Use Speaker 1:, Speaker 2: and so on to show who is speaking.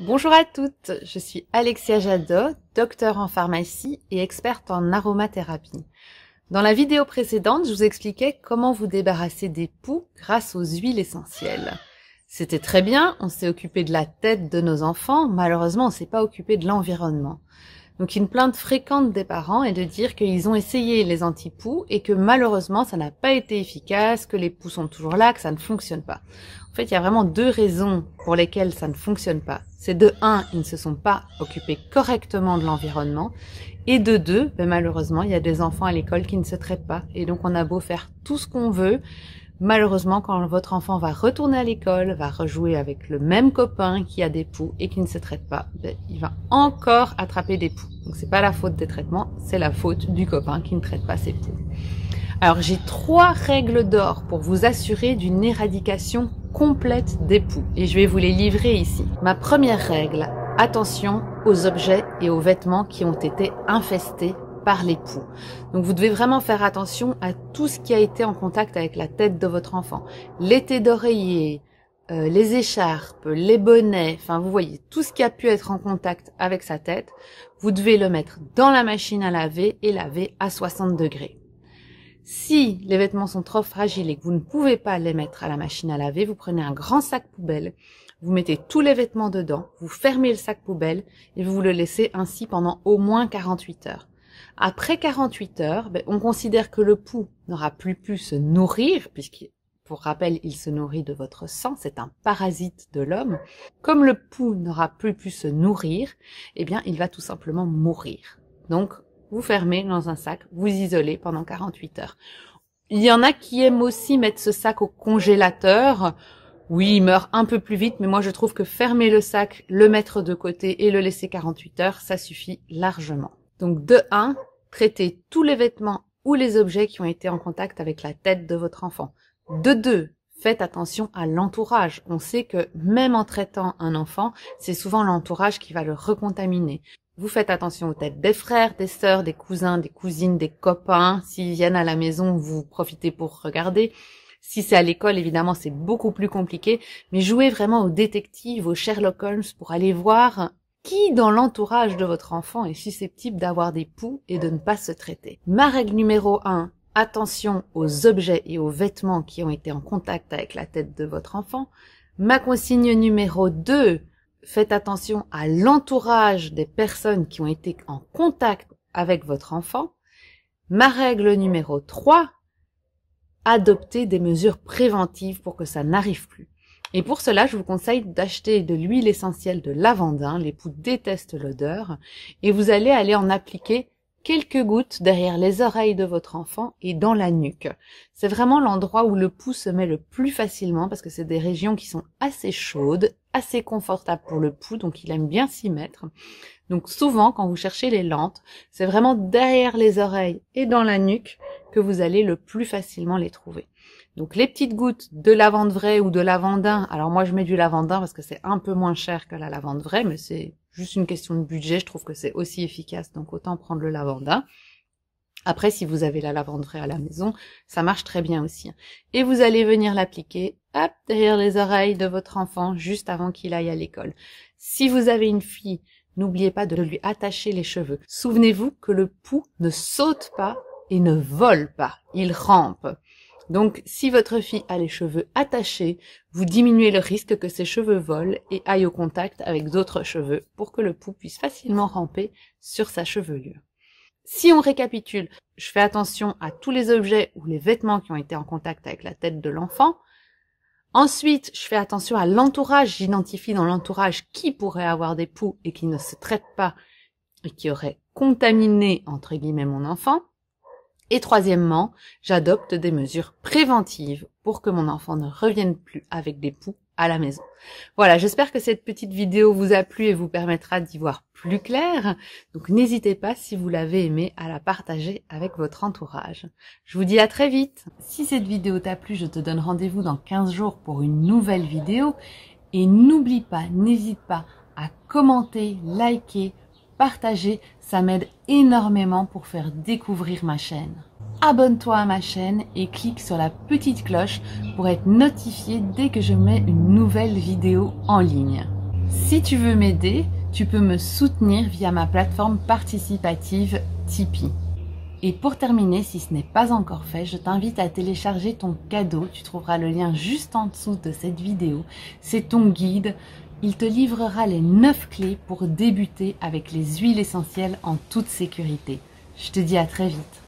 Speaker 1: Bonjour à toutes, je suis Alexia Jadot, docteure en pharmacie et experte en aromathérapie. Dans la vidéo précédente, je vous expliquais comment vous débarrasser des poux grâce aux huiles essentielles. C'était très bien, on s'est occupé de la tête de nos enfants, malheureusement on s'est pas occupé de l'environnement. Donc une plainte fréquente des parents est de dire qu'ils ont essayé les anti-poux et que malheureusement ça n'a pas été efficace, que les poux sont toujours là, que ça ne fonctionne pas. En fait, il y a vraiment deux raisons pour lesquelles ça ne fonctionne pas. C'est de 1, ils ne se sont pas occupés correctement de l'environnement, et de 2, malheureusement, il y a des enfants à l'école qui ne se traitent pas, et donc on a beau faire tout ce qu'on veut, malheureusement, quand votre enfant va retourner à l'école, va rejouer avec le même copain qui a des poux et qui ne se traite pas, il va encore attraper des poux. Donc c'est pas la faute des traitements, c'est la faute du copain qui ne traite pas ses poux. Alors j'ai 3 règles d'or pour vous assurer d'une éradication complète des poux et je vais vous les livrer ici. Ma première règle, attention aux objets et aux vêtements qui ont été infestés par les poux. Donc vous devez vraiment faire attention à tout ce qui a été en contact avec la tête de votre enfant. Les tés d'oreiller, les écharpes, les bonnets, enfin vous voyez, tout ce qui a pu être en contact avec sa tête, vous devez le mettre dans la machine à laver et laver à 60 degrés. Si les vêtements sont trop fragiles et que vous ne pouvez pas les mettre à la machine à laver, vous prenez un grand sac poubelle, vous mettez tous les vêtements dedans, vous fermez le sac poubelle et vous le laissez ainsi pendant au moins 48 heures. Après 48 heures, on considère que le poux n'aura plus pu se nourrir, puisque, pour rappel, il se nourrit de votre sang, c'est un parasite de l'homme. Comme le poux n'aura plus pu se nourrir, eh bien, il va tout simplement mourir. Donc, vous fermez dans un sac, vous isolez pendant 48 heures. Il y en a qui aiment aussi mettre ce sac au congélateur. Oui, il meurt un peu plus vite, mais moi je trouve que fermer le sac, le mettre de côté et le laisser 48 heures, ça suffit largement. Donc de 1, traitez tous les vêtements ou les objets qui ont été en contact avec la tête de votre enfant. De 2, faites attention à l'entourage. On sait que même en traitant un enfant, c'est souvent l'entourage qui va le recontaminer. Vous faites attention aux têtes des frères, des sœurs, des cousins, des cousines, des copains. S'ils viennent à la maison, vous profitez pour regarder. Si c'est à l'école, évidemment, c'est beaucoup plus compliqué. Mais jouez vraiment au détective, au Sherlock Holmes pour aller voir qui dans l'entourage de votre enfant est susceptible d'avoir des poux et de ne pas se traiter. Ma règle numéro 1, attention aux objets et aux vêtements qui ont été en contact avec la tête de votre enfant. Ma consigne numéro 2, faites attention à l'entourage des personnes qui ont été en contact avec votre enfant. Ma règle numéro 3, adoptez des mesures préventives pour que ça n'arrive plus. Et pour cela, je vous conseille d'acheter de l'huile essentielle de lavandin. Les poux détestent l'odeur. Et vous allez aller en appliquer quelques gouttes derrière les oreilles de votre enfant et dans la nuque. C'est vraiment l'endroit où le poux se met le plus facilement parce que c'est des régions qui sont assez chaudes, assez confortables pour le poux, donc il aime bien s'y mettre. Donc souvent, quand vous cherchez les lentes, c'est vraiment derrière les oreilles et dans la nuque que vous allez le plus facilement les trouver. Donc les petites gouttes de lavande vraie ou de lavandin, alors moi je mets du lavandin parce que c'est un peu moins cher que la lavande vraie, mais c'est juste une question de budget, je trouve que c'est aussi efficace, donc autant prendre le lavandin. Après, si vous avez la lavande vraie à la maison, ça marche très bien aussi. Et vous allez venir l'appliquer, hop, derrière les oreilles de votre enfant, juste avant qu'il aille à l'école. Si vous avez une fille, n'oubliez pas de lui attacher les cheveux. Souvenez-vous que le poux ne saute pas et ne vole pas, il rampe. Donc, si votre fille a les cheveux attachés, vous diminuez le risque que ses cheveux volent et aillent au contact avec d'autres cheveux pour que le poux puisse facilement ramper sur sa chevelure. Si on récapitule, je fais attention à tous les objets ou les vêtements qui ont été en contact avec la tête de l'enfant. Ensuite, je fais attention à l'entourage. J'identifie dans l'entourage qui pourrait avoir des poux et qui ne se traite pas et qui aurait contaminé, entre guillemets, mon enfant. Et troisièmement, j'adopte des mesures préventives pour que mon enfant ne revienne plus avec des poux à la maison. Voilà, j'espère que cette petite vidéo vous a plu et vous permettra d'y voir plus clair. Donc n'hésitez pas, si vous l'avez aimé, à la partager avec votre entourage. Je vous dis à très vite. Si cette vidéo t'a plu, je te donne rendez-vous dans 15 jours pour une nouvelle vidéo. Et n'oublie pas, n'hésite pas à commenter, liker, partager, ça m'aide énormément pour faire découvrir ma chaîne. Abonne-toi à ma chaîne et clique sur la petite cloche pour être notifié dès que je mets une nouvelle vidéo en ligne. Si tu veux m'aider, tu peux me soutenir via ma plateforme participative Tipeee. Et pour terminer, si ce n'est pas encore fait, je t'invite à télécharger ton cadeau. Tu trouveras le lien juste en dessous de cette vidéo. C'est ton guide. Il te livrera les 9 clés pour débuter avec les huiles essentielles en toute sécurité. Je te dis à très vite.